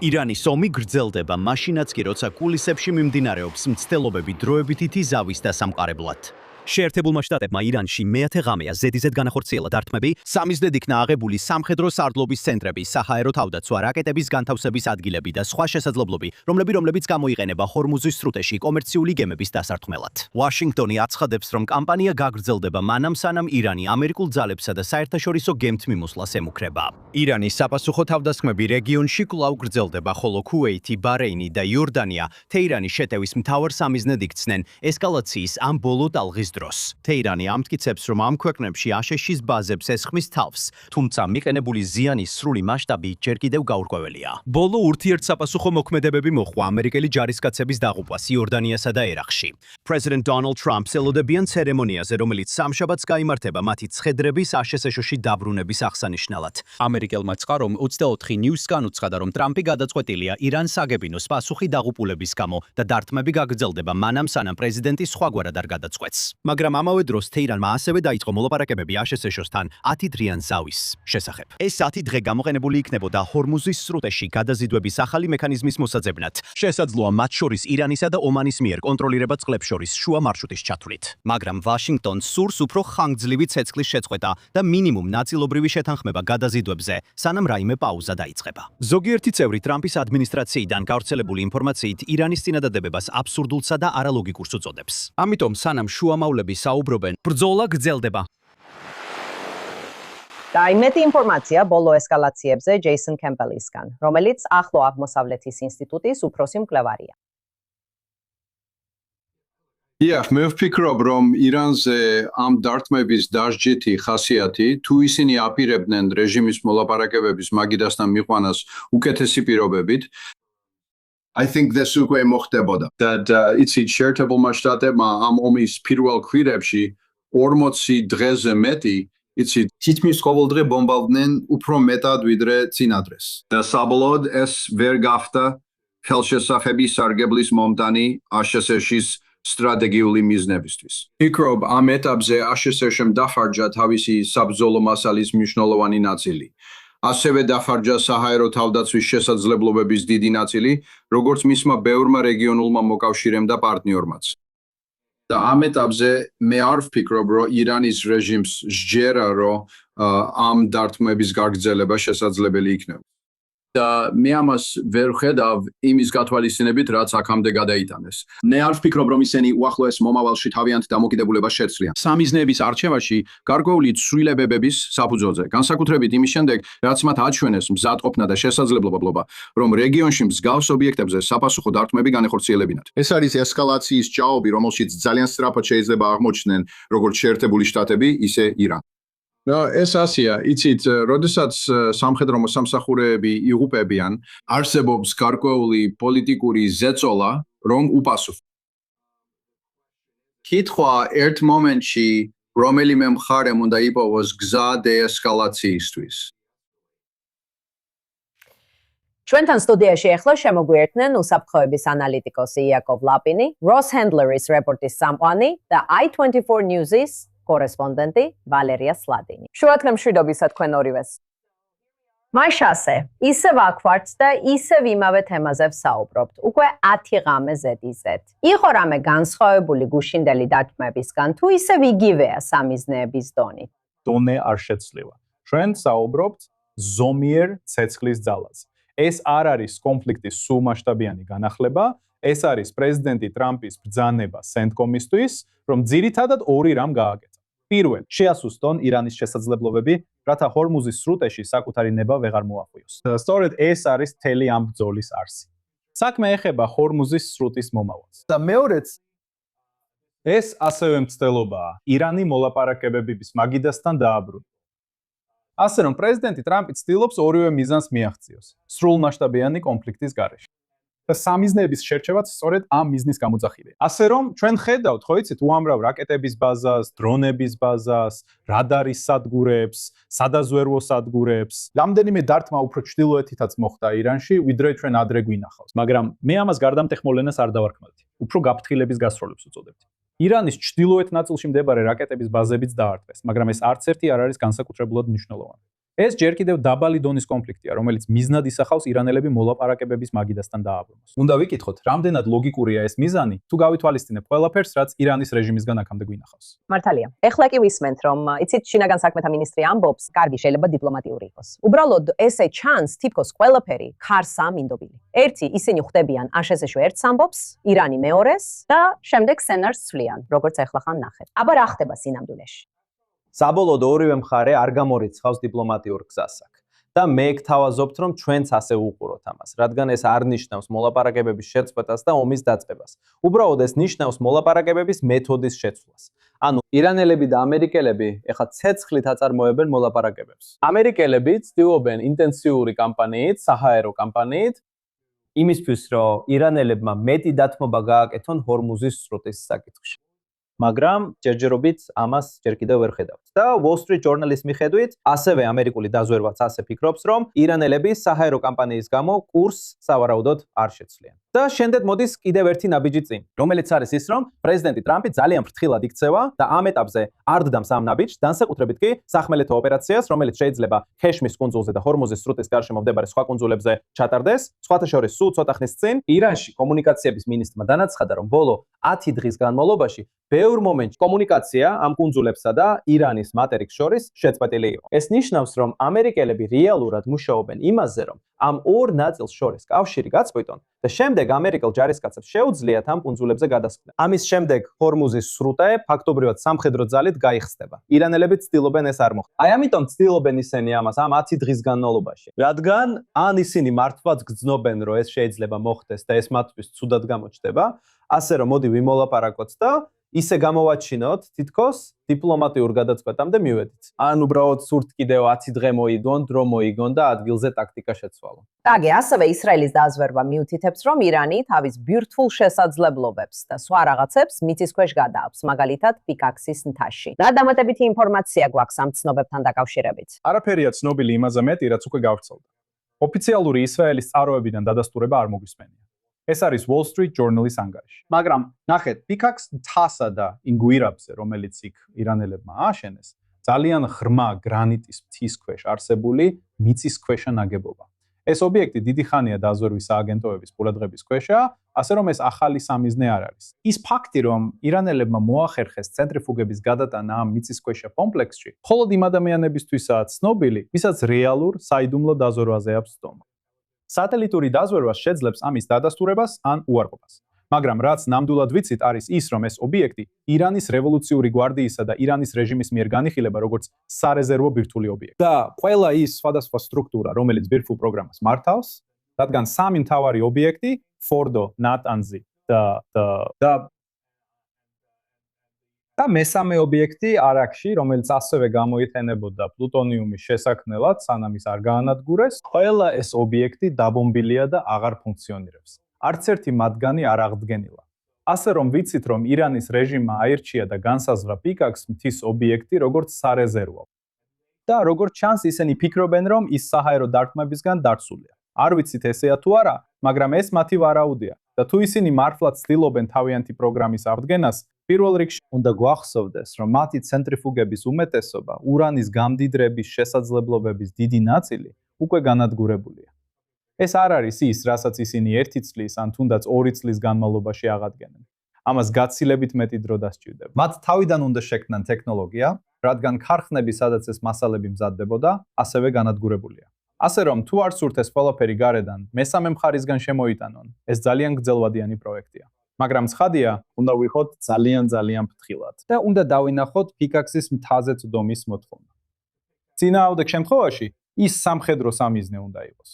ირანის ომი გრძელდება, მაშინაც კი როცა კულისებში მიმდინარეობს მცდელობები დროებითი ზავის დასამყარებლად. შეერთებულმა შტატებმა ირანში მეათე ღამეა ზედიზედ განახორციელა დარტყმები, სამიზნედ იქნა აღებული სამხედრო სარდლობის ცენტრები, საჰაერო თავდაცვა, რაკეტების განთავსების ადგილები და სხვა შესაძლებლობები, რომლებიც გამოიყენება ჰორმუზის სრუტეში კომერციული გემების დასარტყმელად. ვაშინგტონი აცხადებს, რომ კამპანია გაგრძელდება მანამ სანამ ირანი ამერიკულ ძალებსა და საერთაშორისო გემთმიმოსვლას ემუქრება. ირანის საპასუხო თავდასხმები რეგიონში კვლავ გრძელდება, ხოლო ქუვეითი, ბარეინი და იორდანია თეირანის შეტევის მთავარ სამიზნედ იქცნენ ესკალაციის ამ ბოლო ტალღის დროს. თეირანი ამტკიცებს, რომ ამ ქვეყნებში აშშ-ის ბაზებს ესხმის თავს, თუმცა მიყენებული ზიანის სრული მასშტაბი ჯერ კიდევ გაურკვეველია. ბოლო ურთიერთსაპასუხო მოქმედებები მოჰყვა ამერიკელი ჯარისკაცების დაღუპვას იორდანიასა და ერაყში. პრეზიდენტ დონალდ ტრამპს ელოდებიან ცერემონიაზე, რომელიც სამშაბათს გაიმართება მათი ცხედრების აშშ-ში დაბრუნების აღსანიშნავად. ამერიკელმა წყარომ 24 ნიუსს განუცხადა, რომ ტრამპი გადაწყვეტილია ირანს აგებინოს პასუხი დაღუპულების გამო და დარტყმები გაგრძელდება მანამ სანამ პრეზიდენტი სხვაგვარად არ გადაწყვეტს. მაგრამ ამავე დროს თეირანმა ასევე დაიწყო მოლაპარაკებები აშშ-სთან 10 დღიან ზავის შესახებ. ეს 10 დღე გამოყენებული იქნებოდა ჰორმუზის სრუტეში გადაზიდვების ახალი მექანიზმის მოსაძებნად. შესაძლოა მათ შორის ირანისა და ომანის მიერ კონტროლირებად წყლებს შორის შუა მარშრუტის ჩათვლით. მაგრამ ვაშინგტონს სურს უფრო ხანგრძლივი ცეცხლის შეწყვეტა და მინიმუმ ნაწილობრივი შეთანხმება გადაზიდვებზე, სანამ რაიმე პაუზა დაიწყება. ზოგიერთი წევრი ტრამპის ადმინისტრაციიდან გავრცელებული ინფორმაციით ირანის წინადადებებას აბსურდულსა და არალოგიკურს უწოდებს. ამიტომ სანამ შუამავლები საუბრობენ, ბრძოლა გრძელდება. და იმეთი ინფორმაცია ბოლო ესკალაციებზე ჯეისონ კემპელისგან, რომელიც ახლო აღმოსავლეთის ინსტიტუტის უფროსი მკვლევარია. მე ვფიქრობ, რომ ირანზე ამ დარტყმების დასჯითი ხასიათი, თუ ისინი აპირებდნენ რეჟიმის მოლაპარაკებების მაგიდასთან მიყვანას უკეთესი პირობებით, I think this უკვე მოხდებოდა. იცი შეერთებულმა შტატებმა ამ ომის პირველ კვირებში 40 დღეზე მეტი იცი თითქმის ყოველდღე ბომბავდნენ უფრო მეტად ვიდრე წინადრეს. და საბოლოოდ ეს ვერ გახდა ხელშესახების სარგებლის მომტანი აშშ-ის სტრატეგიული მიზნებისთვის. ფიქრობ, ამ ეტაპზე აშშ-მ დახარჯა თავისი საბრძოლო მასალის მნიშვნელოვანი ნაწილი. ასევე დახარჯა საჰაერო თავდაცვის შესაძლებლობების დიდი ნაწილი, როგორც მისმა ბევრმა რეგიონულმა მოკავშირემ და პარტნიორმაც. და ამ ეტაპზე მე არ ვფიქრობ, რომ ირანის რეჟიმს სჯერა, რომ ამ დარტყმების გაგრძელება შესაძლებელი იქნება. და მე ამას ვერ ხედავ იმის გათვალისწინებით, რაც აქამდე გადაიტანეს. მე არ ვფიქრობ, რომ ისინი უახლოეს მომავალში თავიანთ დამოკიდებულებას შეცვლიან. სამიზნეების არჩევაში გარკვეული ცვლილებების საფუძველზე, განსაკუთრებით იმის შემდეგ, რაც მათ აჩვენეს მზადყოფნა და შესაძლებლობა, რომ რეგიონში მსგავს ობიექტებზე საპასუხო დარტყმები განეხორციელებინათ. ეს არის ესკალაციის ჭაობი, რომელშიც ძალიან სწრაფად შეიძლება აღმოჩნდნენ როგორც შეერთებული შტატები, ისე ირანი. ეს ასია, იცით, როდესაც სამხედრო მოსამსახურეები იღუპებიან, არსებობს გარკვეული პოლიტიკური ზეწოლა, რომ უპასუხო. კითხვა ერთ მომენტში, რომელიმე მხარემ უნდა იპოვოს გზა დეესკალაციისთვის. ჩვენთან სტუდიაში ახლა შემოგვიერთნენ უსაფრთხოების ანალიტიკოსი იაკოვ ლაპინი, Ross Handler-ის რეპორტის წამყვანი და i24 News-ის კორესპონდენტი ვალერია სლადინი. შუათლე მშვიდობისა თქვენ ორივეს. მაიშასე, ისევ აქ ვართ და ისევ იმავე თემაზე ვსაუბრობთ. უკვე 10 ღამე ზედიზედ. იყო რამე განსხვავებული გუშინდელი დარტყმებისგან, თუ ისევ იგივეა სამიზნეების დონით? დონე არ შეცვლილა. ჩვენ საუბრობთ ზომიერ ცეცხლის ძალაზე. ეს არ არის კონფლიქტის სრულმასშტაბიანი განახლება, ეს არის პრეზიდენტი ტრამპის ბრძანება CENTCOM-ისთვის, რომ ძირითადად ორი რამ გააკეთა. პირველ, შეასუსტონ ირანის შესაძლებლობები, რათა ჰორმუზის სრუტეში საკუთარი ნება ვეღარ მოახვიოს. სწორედ ეს არის მთელი ამ ბრძოლის არსი. საქმე ეხება ჰორმუზის სრუტის მომავალს. და მეორეც, ეს ასევე მცდელობაა ირანი მოლაპარაკებების მაგიდასთან დააბრუნა. ასე რომ პრეზიდენტი ტრამპი ცდილობს ორივე მიზანს მიაღწიოს სრულმასშტაბიანი კონფლიქტის გარეშე. და სამიზნეების შერჩევაც სწორედ ამ მიზნის გამოძახილია. ასე რომ ჩვენ ხედავთ, ხო იცით, უამრავ რაკეტების ბაზას, დრონების ბაზას, რადარის სადგურებს, სადაზვერვო სადგურებს. რამდენიმე დარტყმა უფრო ჩრდილოეთითაც მოხდა ირანში, ვიდრე ჩვენ ადრე გვინახავს. მაგრამ მე ამას გარდამტეხმოლენას არ დავარქმევდი. უფრო გაფრთხილების გასროლებს უწოდებთ. ირანის ჩრდილოეთ ნაწილში მდებარე რაკეტების ბაზებიც დაარტყეს, მაგრამ ეს არც ერთი არ არის განსაკუთრებულად მნიშვნელოვანი. ეს ჯერ კიდევ დაბალი დონის კონფლიქტია, რომელიც მიზნად ისახავს ირანელები მოლაპარაკებების მაგიდასთან დააბრუნოს. უნდა ვიკითხოთ, რამდენად ლოგიკურია ეს მიზანი, თუ გავითვალისწინებ ყველაფერს, რაც ირანის რეჟიმისგან აქამდე გვინახავს. მართალია. ეხლა კი ვისმენთ, რომ იცით შინაგან საქმეთა მინისტრი ამბობს, კარგი შეიძლება დიპლომატიური იყოს. უბრალოდ ესე ჩანს, თითქოს ყველაფერი ქარსა მინდობილი. ერთი ისინი ხვდებიან აშესეშო ერთს ამბობს, ირანი მეორეს და შემდეგ სცენარს ცვლიან, როგორც ახლა ხან ნახეთ. აბა რა ხდება სინამდვილეში? საბოლოოდ ორივე მხარე არ გამორიცხავს დიპლომატიურ გზას აქ. და მე გთავაზობთ, რომ ჩვენც ასე უყუროთ ამას, რადგან ეს არ ნიშნავს მოლაპარაკებების შეწყვეტას და ომის დაწყებას. უბრალოდ ეს ნიშნავს მოლაპარაკებების მეთოდის შეცვლას. ანუ ირანელები და ამერიკელები ეხლა ცეცხლით აწარმოებენ მოლაპარაკებებს. ამერიკელები ცდილობენ ინტენსიური კამპანიით, საჰაერო კამპანიით იმისთვის, რომ ირანელებმა მეტი დათმობა გააკეთონ ჰორმუზის სრუტის საკითხში. მაგრამ ჯერჯერობით ამას ჯერ კიდევ ვერ ხედავთ. და Wall Street Journal-ის მიხედვით, ასევე ამერიკული დაზვერვაც ასე ფიქრობს, რომ ირანელები საჰაერო კამპანიის გამო კურსს სავარაუდოდ არ შეცვლიან. და შემდეგ მოდის კიდევ ერთი ნაბიჯი წინ, რომელიც არის ის, რომ პრეზიდენტი ტრამპი ძალიან ფრთხილად იქცევა და ამ ეტაპზე არ დდამს ამ ნაბიჯს, განსაკუთრებით კი სახმელეთო ოპერაციას, რომელიც შეიძლება ქეშმის კუნძულზე და ჰორმუზის სრუტის გარშემო მდებარე სხვა კუნძულებზე ჩატარდეს. სხვათა შორის, სულ ცოტა ხნის წინ ირანში კომუნიკაციების მინისტრმა განაცხადა, რომ ბოლო 10 დღის განმავლობაში ბევრ მომენტში კომუნიკაცია ამ კუნძულებსა და ირანის მატერიკს შორის შეწყვეტილი იყო. ეს ნიშნავს, რომ ამერიკელები რეალურად მუშაობენ იმაზე, რომ ამ ორ ნაწილს შორის კავშირი გაწყვიტონ და შემდეგ ამერიკელ ჯარისკაცებს შეუძლიათ ამ კუნძულებზე გადასხდნენ. ამის შემდეგ ჰორმუზის სრუტე ფაქტობრივად სამხედრო ძალით გაიხსნება. ირანელები ცდილობენ ეს არ მოხდეს. აი ამიტომ ცდილობენ ისინი ამას ამ 10 დღის განმავლობაში. რადგან ან ისინი მართლაც გრძნობენ, რომ ეს შეიძლება მოხდეს და ეს მათთვის ცუდად გამოჩნდება, ასე რომ მოდი ვიმოლაპარაკოთ და ისე გამოვაჩინოთ, თითქოს დიპლომატიურ გადაწყვეტამდე მივედით. ან უბრალოდ სურთ კიდევ 10 დღე მოიგონ, დრო მოიგონ და ადგილზე ტაქტიკა შეცვალონ. კარგი, ასევე ისრაელის დაზვერვა მიუთითებს, რომ ირანი თავის ბირთვულ შესაძლებლობებს და სხვა რაღაცებს მიწისქვეშ გადააქვს, მაგალითად პიკაქსის მთაში. რა დამატებითი ინფორმაცია გვაქვს ამ ცნობებთან დაკავშირებით? არაფერია ცნობილი იმაზე მეტი, რაც უკვე გავრცელდა. ოფიციალური ისრაელის წყაროებიდან დადასტურება არ მოგვისმენია. ეს არის Wall Street Journal-ის ანგარიში. მაგრამ ნახეთ, პიკაქს მთასა და იმ გვირაბზე, რომელიც იქ ირანელებმა ააშენეს, ძალიან ღრმა გრანიტის მთის ქვეშ არსებული მიწისქვეშა ნაგებობა. ეს ობიექტი დიდი ხანია დაზვერვის სააგენტოების ყურადღების ქვეშა, ასე რომ ეს ახალი სამიზნე არ არის. ის ფაქტი, რომ ირანელებმა მოახერხეს ცენტრიფუგების გადატანა ამ მიწისქვეშა კომპლექსში, მხოლოდ იმ ადამიანებისთვისაა ცნობილი, ვისაც რეალურ საიდუმლო დაზვერვაზე აქვს ცდომა. სატელიტური დაზვერვა შეძლებს ამის დადასტურებას ან უარყოფას. მაგრამ რაც ნამდვილად ვიცით არის ის, რომ ეს ობიექტი ირანის რევოლუციური გვარდიისა და ირანის რეჟიმის მიერ განიხილება როგორც სარეზერვო ბირთვული ობიექტი. და ყველა ის სხვადასხვა სტრუქტურა, რომელიც ბირთვულ პროგრამას მართავს, რადგან სამი მთავარი ობიექტი, ფორდო, ნატანზი და მესამე ობიექტი არაქში, რომელიც ასევე გამოიყენებოდა პლუტონიუმის შესაქმნელად, სანამ ის არ გაანადგურეს, ყველა ეს ობიექტი დაბომბილია და აღარ ფუნქციონირებს. არც ერთი მათგანი არ აღდგენილა. ასე რომ ვიცით, რომ ირანის რეჟიმმა აირჩია და განსაზღვრა პიკაქს მთის ობიექტი როგორც სარეზერვო. და როგორც ჩანს, ისინი ფიქრობენ, რომ ის საჰაერო დარტყმებისგან დარსულია. არ ვიცით ესეა თუ არა, მაგრამ ეს მათი ვარაუდია. და თუ ისინი მართლაც ცდილობენ თავიანთი პროგრამის აღდგენას, პირველ რიგში უნდა გვახსოვდეს, რომ მათი ცენტრიფუგების უმეტესობა, ურანის გამდიდრების შესაძლებლობების დიდი ნაწილი უკვე განადგურებულია. ეს არ არის ის, რასაც ისინი 1 წლის ან თუნდაც 2 წლის განმავლობაში აღადგენენ. ამას გაცილებით მეტი დრო დასჭირდება. მათ თავიდან უნდა შექმნან ტექნოლოგია, რადგან ქარხნები, სადაც ეს მასალები მზადდებოდა, ასევე განადგურებულია. ასე რომ, თუ არ სურთ ეს ყველაფერი გარედან მესამე მხარისგან შემოიტანონ, ეს ძალიან გრძელვადიანი პროექტია. მაგრამ ცხადია, უნდა ვიყოთ ძალიან ფრთხილად და უნდა დავინახოთ პიკაქსის მთაზე წვდომის მოთხოვნა. წინააღმდეგ შემთხვევაში, ის სამხედრო სამიზნე უნდა იყოს.